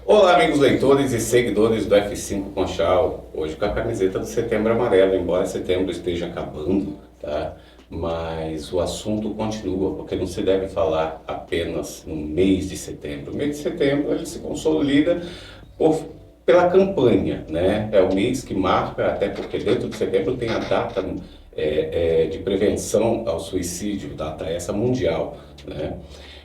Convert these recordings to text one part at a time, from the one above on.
Olá, amigos leitores e seguidores do F5 Conchal. Hoje com a camiseta do Setembro Amarelo, embora setembro esteja acabando, tá? Mas o assunto continua, porque não se deve falar apenas no mês de setembro. O mês de setembro ele se consolida pela campanha, né? É o mês que marca, até porque dentro de setembro tem a data de prevenção ao suicídio, data essa mundial, né?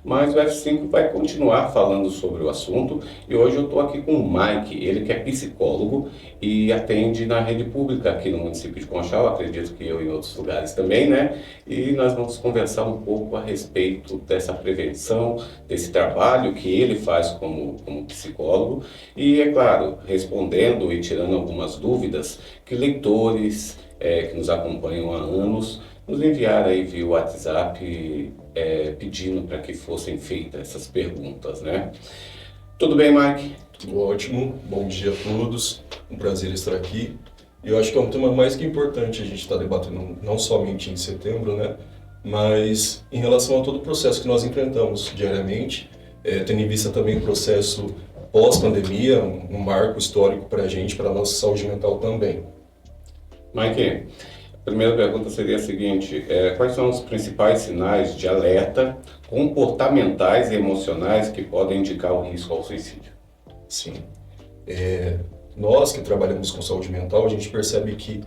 Mas o F5 vai continuar falando sobre o assunto e hoje eu estou aqui com o Mike, ele que é psicólogo e atende na rede pública aqui no município de Conchal, acredito que eu em outros lugares também, né? E nós vamos conversar um pouco a respeito dessa prevenção, desse trabalho que ele faz como psicólogo e, é claro, respondendo e tirando algumas dúvidas que leitores que nos acompanham há anos nos enviaram aí via WhatsApp pedindo para que fossem feitas essas perguntas, né? Tudo bem, Mike? Tudo ótimo, bom dia a todos, um prazer estar aqui. Eu acho que é um tema mais que importante a gente estar debatendo, não somente em setembro, né? Mas em relação a todo o processo que nós enfrentamos diariamente, tendo em vista também o processo pós-pandemia, um marco histórico para a gente, para a nossa saúde mental também. Mike, a primeira pergunta seria a seguinte: quais são os principais sinais de alerta comportamentais e emocionais que podem indicar o risco ao suicídio? Sim. Nós que trabalhamos com saúde mental, a gente percebe que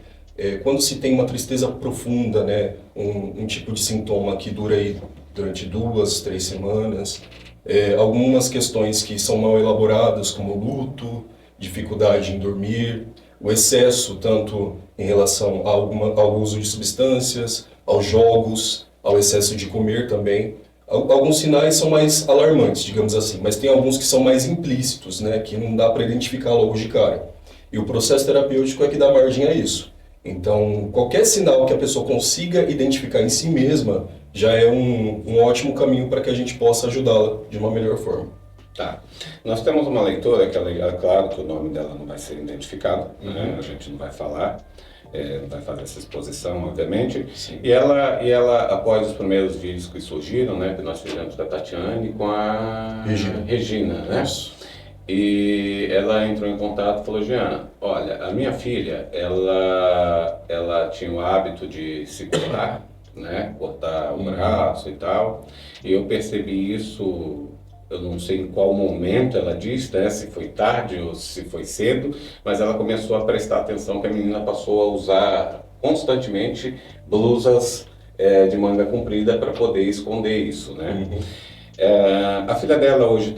quando se tem uma tristeza profunda, né, um tipo de sintoma que dura aí durante 2, 3 semanas, algumas questões que são mal elaboradas, como luto, dificuldade em dormir, o excesso tanto em relação ao uso de substâncias, aos jogos, ao excesso de comer também. Alguns sinais são mais alarmantes, digamos assim, mas tem alguns que são mais implícitos, né, que não dá para identificar logo de cara. E o processo terapêutico é que dá margem a isso. Então, qualquer sinal que a pessoa consiga identificar em si mesma já é um ótimo caminho para que a gente possa ajudá-la de uma melhor forma. Tá. Nós temos uma leitora que é claro que o nome dela não vai ser identificado, né? A gente não vai falar, não vai fazer essa exposição, obviamente. Sim. E ela, após os primeiros vídeos que surgiram, né, que nós fizemos da Tatiane com a Regina, né? Isso. E ela entrou em contato e falou: Giana, olha, a minha filha, ela tinha o hábito de se cortar, né? Cortar o braço e tal. E eu percebi isso. Eu não sei em qual momento ela disse, né, se foi tarde ou se foi cedo, mas ela começou a prestar atenção que a menina passou a usar constantemente blusas de manga comprida para poder esconder isso, né? A filha dela hoje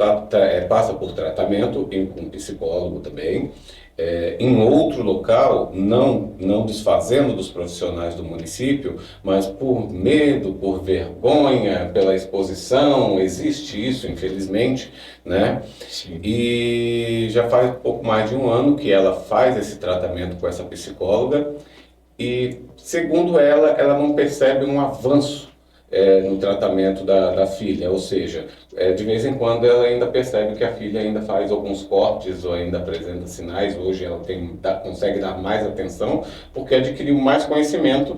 passa por tratamento com um psicólogo também, em outro local, não desfazendo dos profissionais do município, mas por medo, por vergonha, pela exposição, existe isso, infelizmente, né? Sim. E já faz pouco mais de um ano que ela faz esse tratamento com essa psicóloga e, segundo ela não percebe um avanço no tratamento da filha, ou seja, de vez em quando ela ainda percebe que a filha ainda faz alguns cortes ou ainda apresenta sinais. Hoje ela consegue dar mais atenção porque adquiriu mais conhecimento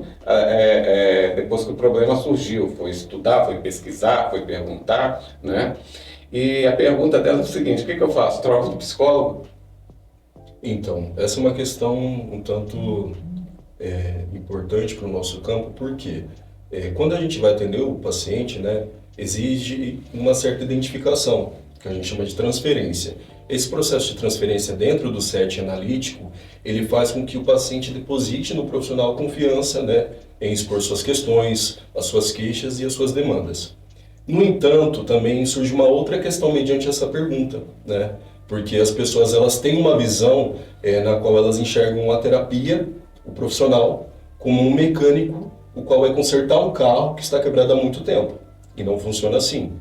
depois que o problema surgiu, foi estudar, foi pesquisar, foi perguntar, né? E a pergunta dela é o seguinte: o que eu faço? Troco de psicólogo? Então, essa é uma questão um tanto importante para o nosso campo, porque quando a gente vai atender o paciente, né, exige uma certa identificação, que a gente chama de transferência. Esse processo de transferência dentro do set analítico, ele faz com que o paciente deposite no profissional confiança, né, em expor suas questões, as suas queixas e as suas demandas. No entanto, também surge uma outra questão mediante essa pergunta, né, porque as pessoas elas têm uma visão na qual elas enxergam a terapia, o profissional, como um mecânico o qual vai consertar um carro que está quebrado há muito tempo. E não funciona assim.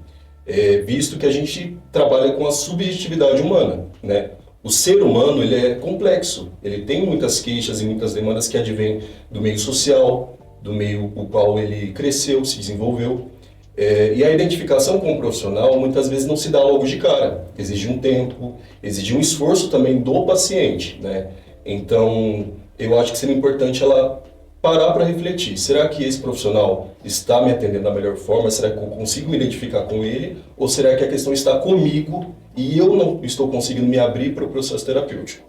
Visto que a gente trabalha com a subjetividade humana, né? O ser humano ele é complexo, ele tem muitas queixas e muitas demandas que advêm do meio social, do meio o qual ele cresceu, se desenvolveu. E a identificação com o profissional muitas vezes não se dá logo de cara. Exige um tempo, exige um esforço também do paciente, né? Então, eu acho que seria importante ela parar para refletir. Será que esse profissional está me atendendo da melhor forma? Será que eu consigo me identificar com ele? Ou será que a questão está comigo e eu não estou conseguindo me abrir para o processo terapêutico.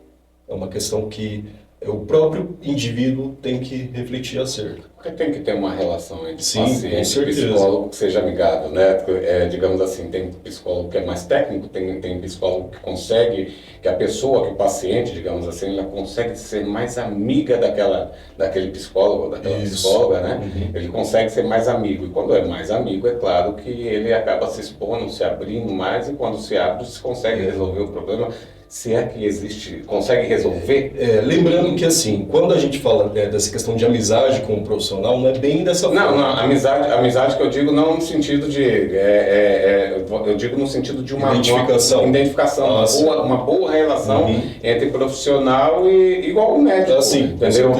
É uma questão que o próprio indivíduo tem que refletir acerca. Porque tem que ter uma relação entre Sim, paciente e psicólogo que seja amigável, né? Digamos assim, tem psicólogo que é mais técnico, tem psicólogo que consegue, que a pessoa, que o paciente, digamos assim, ela consegue ser mais amiga daquele psicólogo, daquela psicóloga, né? Uhum. Ele consegue ser mais amigo. E quando é mais amigo, é claro que ele acaba se expondo, se abrindo mais, e quando se abre, se consegue resolver o problema. Se é que existe, consegue resolver? Lembrando que, assim, quando a gente fala dessa questão de amizade com o profissional, não é bem dessa forma. Não, amizade que eu digo não no sentido de... eu digo no sentido de uma identificação, uma boa relação entre profissional e igual o médico, entendeu?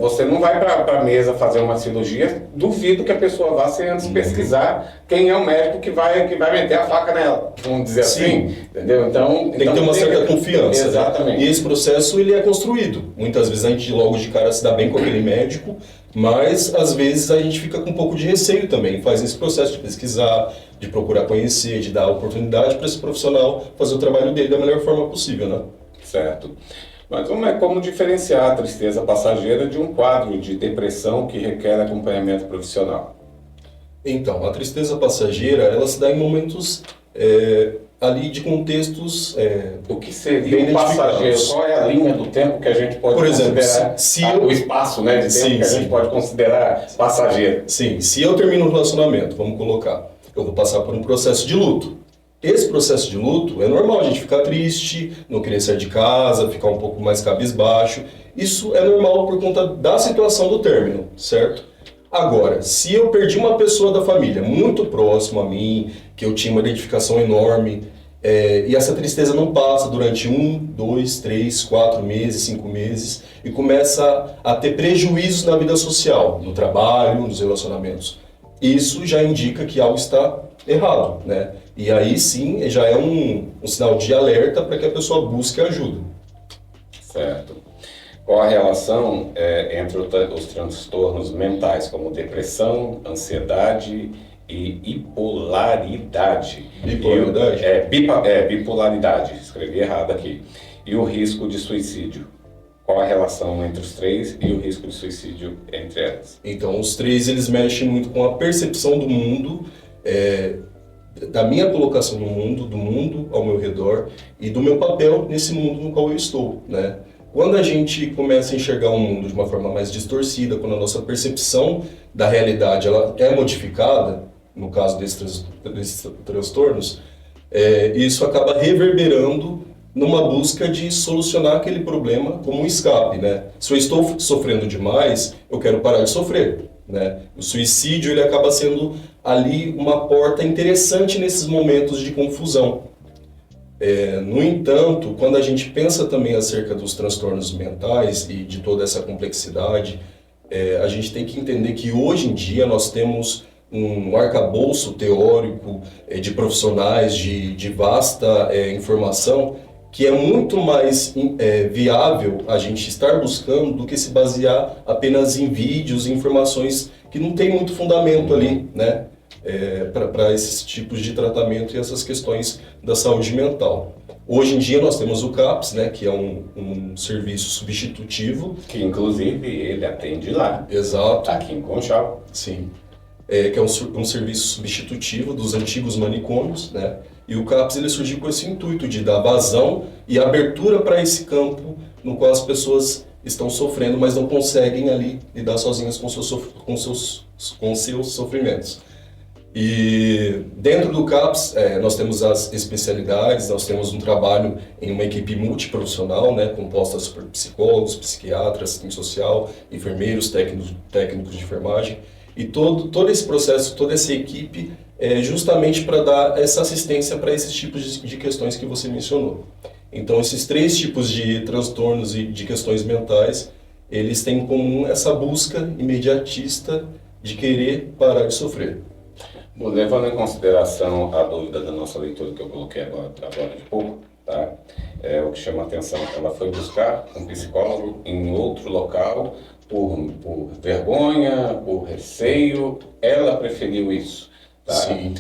Você não vai para a mesa fazer uma cirurgia, duvido que a pessoa vá sem antes pesquisar quem é o médico que vai meter a faca nela, vamos dizer assim, entendeu? Então tem que ter uma certa confiança. Exatamente. Né? E esse processo ele é construído. Muitas vezes a gente logo de cara se dá bem com aquele médico, mas às vezes a gente fica com um pouco de receio também. Faz esse processo de pesquisar, de procurar conhecer, de dar oportunidade para esse profissional fazer o trabalho dele da melhor forma possível, né? Certo. Mas como diferenciar a tristeza passageira de um quadro de depressão que requer acompanhamento profissional? Então, a tristeza passageira, ela se dá em momentos ali de contextos o que seria o passageiro? Qual é a linha do tempo que a gente pode considerar, o espaço, né, de tempo que a gente pode considerar passageiro? Sim, se eu termino um relacionamento, vamos colocar, eu vou passar por um processo de luto. Esse processo de luto é normal a gente ficar triste, não querer sair de casa, ficar um pouco mais cabisbaixo. Isso é normal por conta da situação do término, certo? Agora, se eu perdi uma pessoa da família muito próximo a mim, que eu tinha uma identificação enorme, e essa tristeza não passa durante 1, 2, 3, 4 meses, 5 meses, e começa a ter prejuízos na vida social, no trabalho, nos relacionamentos. Isso já indica que algo está errado, né? E aí sim, já é um sinal de alerta para que a pessoa busque ajuda. Certo. Qual a relação entre os transtornos mentais, como depressão, ansiedade e bipolaridade? Bipolaridade? Bipolaridade, escrevi errado aqui. E o risco de suicídio? Qual a relação entre os três e o risco de suicídio entre elas? Então, os três, eles mexem muito com a percepção do mundo, da minha colocação no mundo, do mundo ao meu redor e do meu papel nesse mundo no qual eu estou, né? Quando a gente começa a enxergar o mundo de uma forma mais distorcida, quando a nossa percepção da realidade ela é modificada, no caso desses transtornos, isso acaba reverberando numa busca de solucionar aquele problema como um escape, né? Se eu estou sofrendo demais, eu quero parar de sofrer, né? O suicídio ele acaba sendo ali uma porta interessante nesses momentos de confusão. No entanto, quando a gente pensa também acerca dos transtornos mentais e de toda essa complexidade, a gente tem que entender que hoje em dia nós temos um arcabouço teórico de profissionais de vasta informação que é muito mais viável a gente estar buscando do que se basear apenas em vídeos e informações que não tem muito fundamento ali, né? Para esses tipos de tratamento e essas questões da saúde mental. Hoje em dia nós temos o CAPS, né, que é um serviço substitutivo. Que inclusive ele atende lá. Exato. Aqui em Conchal. Sim. Que é um serviço substitutivo dos antigos manicômios, né? E o CAPS ele surgiu com esse intuito de dar vazão e abertura para esse campo no qual as pessoas estão sofrendo, mas não conseguem ali lidar sozinhas com seus sofrimentos. E dentro do CAPS, nós temos as especialidades, nós temos um trabalho em uma equipe multiprofissional, né, composta por psicólogos, psiquiatras, assistente social, enfermeiros, técnicos de enfermagem. E todo esse processo, toda essa equipe é justamente para dar essa assistência para esses tipos de questões que você mencionou. Então, esses três tipos de transtornos e de questões mentais, eles têm em comum essa busca imediatista de querer parar de sofrer. Bom, levando em consideração a dúvida da nossa leitura que eu coloquei agora de pouco, tá? O que chama a atenção, ela foi buscar um psicólogo em outro local por vergonha, por receio, ela preferiu isso. Tá? Sim.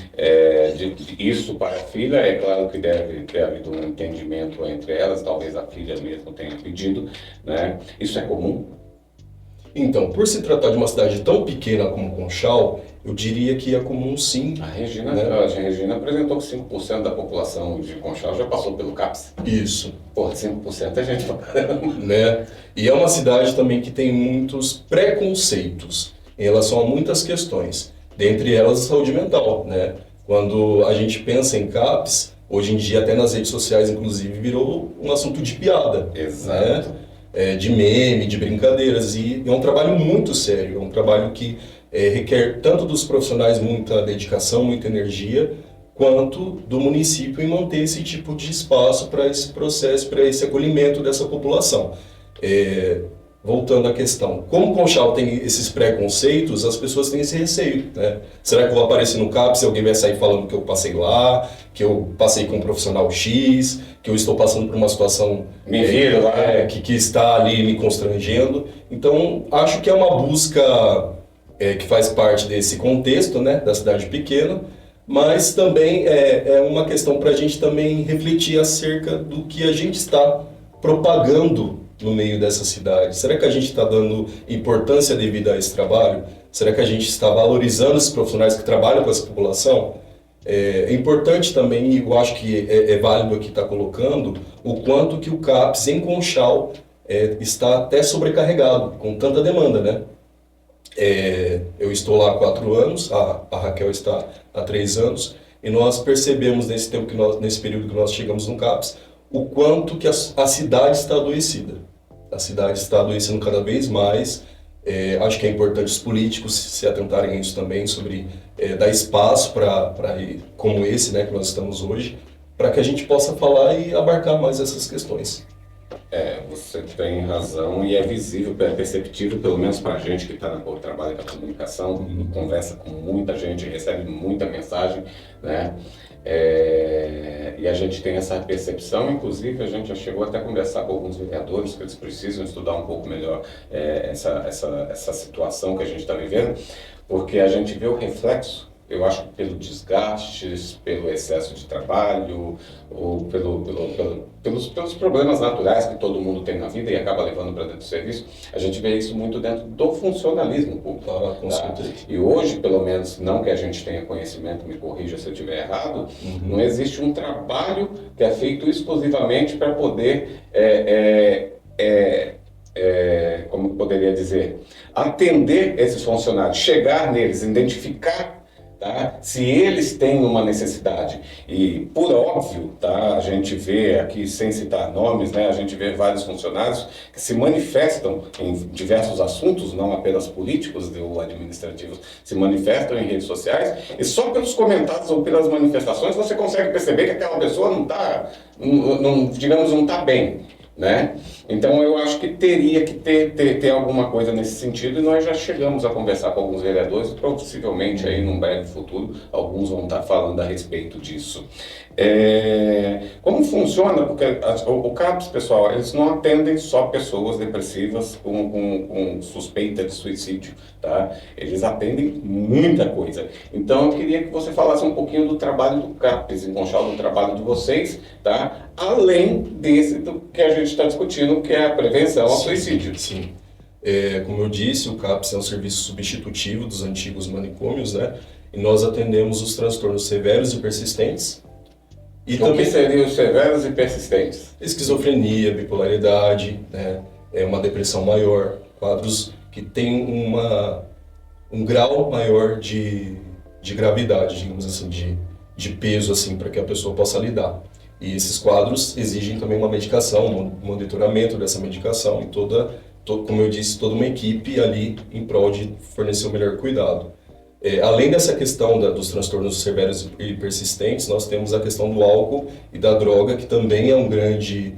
Isso para a filha, é claro que deve ter havido um entendimento entre elas, talvez a filha mesmo tenha pedido, né? Isso é comum? Então, por se tratar de uma cidade tão pequena como Conchal, eu diria que é comum sim, né? A Regina apresentou que 5% da população de Conchal já passou pelo CAPS. Isso, Pô, 5% é gente pra caramba. né? E é uma cidade também que tem muitos preconceitos em relação a muitas questões, dentre elas a saúde mental, né? Quando a gente pensa em CAPS, hoje em dia até nas redes sociais, inclusive, virou um assunto de piada, Exato. né? De meme, de brincadeiras, e é um trabalho muito sério, é um trabalho que requer tanto dos profissionais muita dedicação, muita energia, quanto do município em manter esse tipo de espaço para esse processo, para esse acolhimento dessa população. Voltando à questão, como Conchal tem esses preconceitos, as pessoas têm esse receio, né? Será que eu vou aparecer no CAPS e alguém vai sair falando que eu passei lá, que eu passei com um profissional X, que eu estou passando por uma situação Me viro lá. que está ali me constrangendo? Então, acho que é uma busca que faz parte desse contexto, né, da cidade pequena, mas também é uma questão para a gente também refletir acerca do que a gente está propagando no meio dessa cidade. Será que a gente está dando importância devida a esse trabalho? Será que a gente está valorizando esses profissionais que trabalham com essa população? É importante também, e eu acho que é válido aqui estar colocando, o quanto que o CAPS em Conchal está até sobrecarregado, com tanta demanda, né? Eu estou lá há 4 anos, a Raquel está há 3 anos, e nós percebemos nesse tempo nesse período que nós chegamos no CAPS, o quanto que a cidade está adoecida. A cidade está adoecendo cada vez mais. Acho que é importante os políticos se atentarem a isso também, sobre dar espaço para como esse, né, que nós estamos hoje, para que a gente possa falar e abarcar mais essas questões. Você tem razão e é visível, é perceptível, pelo menos para a gente que está no trabalho da comunicação, conversa com muita gente, recebe muita mensagem, né? E a gente tem essa percepção, inclusive a gente já chegou até a conversar com alguns vereadores que eles precisam estudar um pouco melhor essa situação que a gente está vivendo, porque a gente vê o reflexo. Eu acho que pelo desgaste, pelo excesso de trabalho, ou pelos problemas naturais que todo mundo tem na vida e acaba levando para dentro do serviço, a gente vê isso muito dentro do funcionalismo público. Com certeza. E hoje, pelo menos, não que a gente tenha conhecimento, me corrija se eu estiver errado, não existe um trabalho que é feito exclusivamente para poder como eu poderia dizer, atender esses funcionários, chegar neles, identificar, tá, se eles têm uma necessidade. E, por óbvio, tá, a gente vê aqui, sem citar nomes, né, a gente vê vários funcionários que se manifestam em diversos assuntos, não apenas políticos ou administrativos, se manifestam em redes sociais, e só pelos comentários ou pelas manifestações você consegue perceber que aquela pessoa não está, digamos, não está bem. Né? Então eu acho que teria que ter alguma coisa nesse sentido, e nós já chegamos a conversar com alguns vereadores, possivelmente aí num breve futuro alguns vão estar falando a respeito disso. Como funciona? Porque o CAPS, pessoal, eles não atendem só pessoas depressivas com suspeita de suicídio, tá? Eles atendem muita coisa. Então eu queria que você falasse um pouquinho do trabalho do CAPS em Conchal, do trabalho de vocês, tá? Além do que a gente está discutindo, que é a prevenção ao suicídio. Sim. Como eu disse, o CAPS é um serviço substitutivo dos antigos manicômios, né? E nós atendemos os transtornos severos e persistentes. E também seriam os severos e persistentes? Esquizofrenia, bipolaridade, né? Uma depressão maior, quadros que têm um grau maior de gravidade, digamos assim, de peso, assim, para que a pessoa possa lidar. E esses quadros exigem também uma medicação, um monitoramento dessa medicação e como eu disse, toda uma equipe ali em prol de fornecer o melhor cuidado. Além dessa questão dos transtornos severos e persistentes, nós temos a questão do álcool e da droga, que também é um grande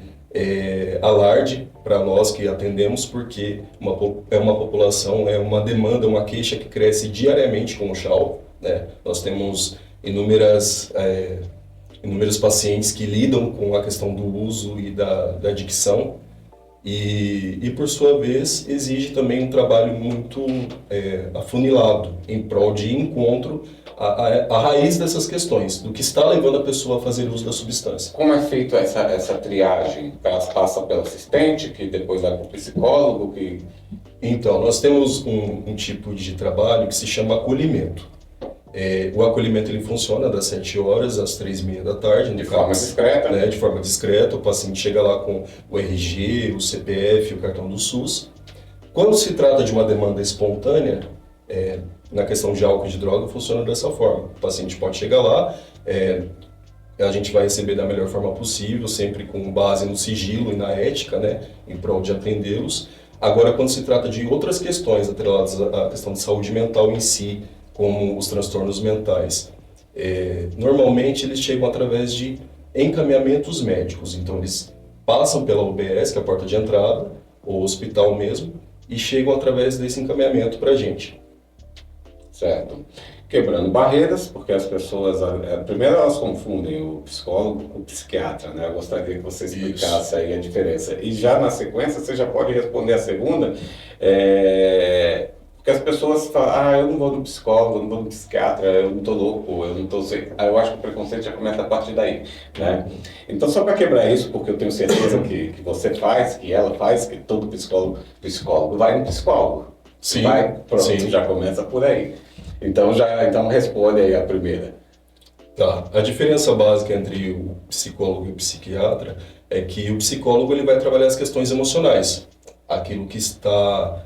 alarde para nós que atendemos, porque é uma população, é uma demanda, uma queixa que cresce diariamente com o Conchal, né? Nós temos inúmeros pacientes que lidam com a questão do uso e da adicção, e por sua vez exige também um trabalho muito afunilado em prol de encontro a raiz dessas questões, do que está levando a pessoa a fazer uso da substância. Como é feito essa triagem? Elas passam pelo assistente, que depois vai para o psicólogo, que... Então, nós temos um tipo de trabalho que se chama acolhimento. O acolhimento ele funciona das 7 horas às 3h30 da tarde. De forma discreta. Né, de forma discreta, o paciente chega lá com o RG, o CPF, o cartão do SUS. Quando se trata de uma demanda espontânea, na questão de álcool e de droga, funciona dessa forma. O paciente pode chegar lá, a gente vai receber da melhor forma possível, sempre com base no sigilo e na ética, né, em prol de atendê-los. Agora, quando se trata de outras questões atreladas à questão de saúde mental em si, como os transtornos mentais, normalmente eles chegam através de encaminhamentos médicos. Então, eles passam pela UBS, que é a porta de entrada, ou hospital mesmo, e chegam através desse encaminhamento para a gente. Certo. Quebrando barreiras, porque as pessoas, primeiro elas confundem o psicólogo com o psiquiatra, né? Eu gostaria que você explicasse aí a diferença. E já na sequência, você já pode responder a segunda, porque as pessoas falam, eu não vou no psicólogo, eu não vou no psiquiatra, eu não tô louco, eu não tô... Eu acho que o preconceito já começa a partir daí, né? Então, só para quebrar isso, porque eu tenho certeza que você faz, que ela faz, que todo psicólogo vai no psicólogo. Sim, vai, pronto, sim. já começa por aí. Então responde aí a primeira. Tá. A diferença básica entre o psicólogo e o psiquiatra é que o psicólogo ele vai trabalhar as questões emocionais, aquilo que está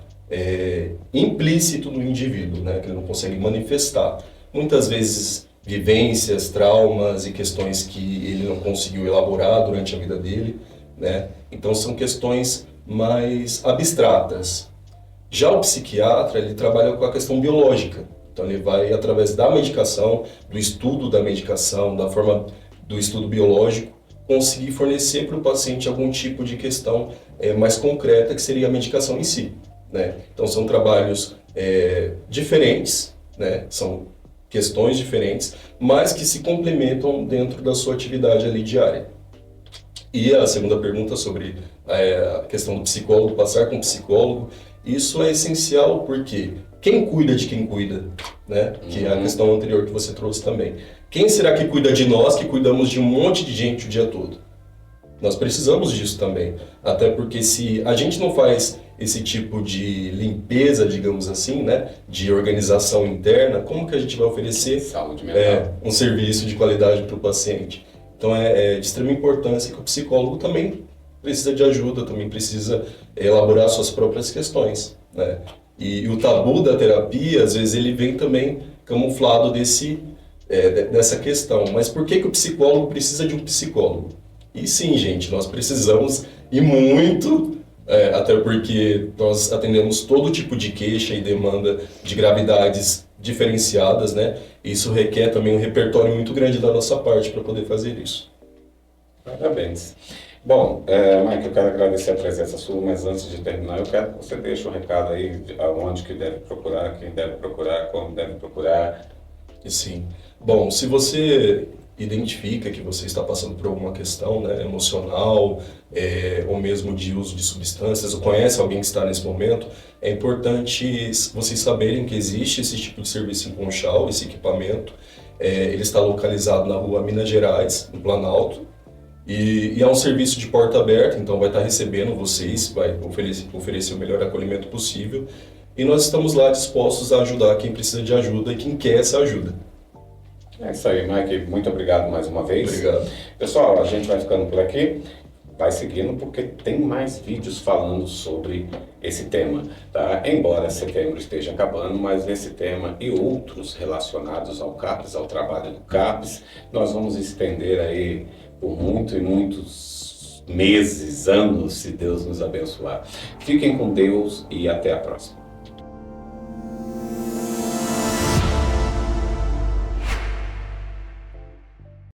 implícito no indivíduo, né, que ele não consegue manifestar. Muitas vezes vivências, traumas e questões que ele não conseguiu elaborar durante a vida dele, né? Então são questões mais abstratas. Já o psiquiatra, ele trabalha com a questão biológica. Então ele vai, através da medicação, do estudo da medicação, da forma do estudo biológico, conseguir fornecer para o paciente algum tipo de questão mais concreta, que seria a medicação em si, né? Então são trabalhos diferentes, né? São questões diferentes, mas que se complementam dentro da sua atividade ali diária. E a segunda pergunta sobre a questão do psicólogo, passar com o psicólogo, isso é essencial porque quem cuida de quem cuida, né? Que é a questão anterior que você trouxe também. Quem será que cuida de nós que cuidamos de um monte de gente o dia todo? Nós precisamos disso também. Até porque se a gente não faz esse tipo de limpeza, digamos assim, né? De organização interna, como que a gente vai oferecer saúde mental, um serviço de qualidade para o paciente? Então é de extrema importância que o psicólogo também precisa de ajuda, também precisa elaborar suas próprias questões, né? E o tabu da terapia, às vezes, ele vem também camuflado dessa questão. Mas por que o psicólogo precisa de um psicólogo? E sim, gente, nós precisamos, e muito, até porque nós atendemos todo tipo de queixa e demanda de gravidades diferenciadas, né? Isso requer também um repertório muito grande da nossa parte para poder fazer isso. Parabéns. Bom, Mike, eu quero agradecer a presença sua, mas antes de terminar, eu quero que você deixe um recado aí, aonde que deve procurar, quem deve procurar, como deve procurar. Sim. Bom, se você identifica que você está passando por alguma questão, né, emocional, ou mesmo de uso de substâncias, ou conhece alguém que está nesse momento, é importante vocês saberem que existe esse tipo de serviço em Conchal, esse equipamento. Ele está localizado na rua Minas Gerais, no Planalto, e é um serviço de porta aberta, então vai estar recebendo vocês, vai oferecer o melhor acolhimento possível, e nós estamos lá dispostos a ajudar quem precisa de ajuda e quem quer essa ajuda. É isso aí, Mike. Muito obrigado mais uma vez. Obrigado. Pessoal, a gente vai ficando por aqui. Vai seguindo porque tem mais vídeos falando sobre esse tema, tá? Embora setembro esteja acabando, mas esse tema e outros relacionados ao CAPS, ao trabalho do CAPS, nós vamos estender aí por muitos meses, anos, se Deus nos abençoar. Fiquem com Deus e até a próxima.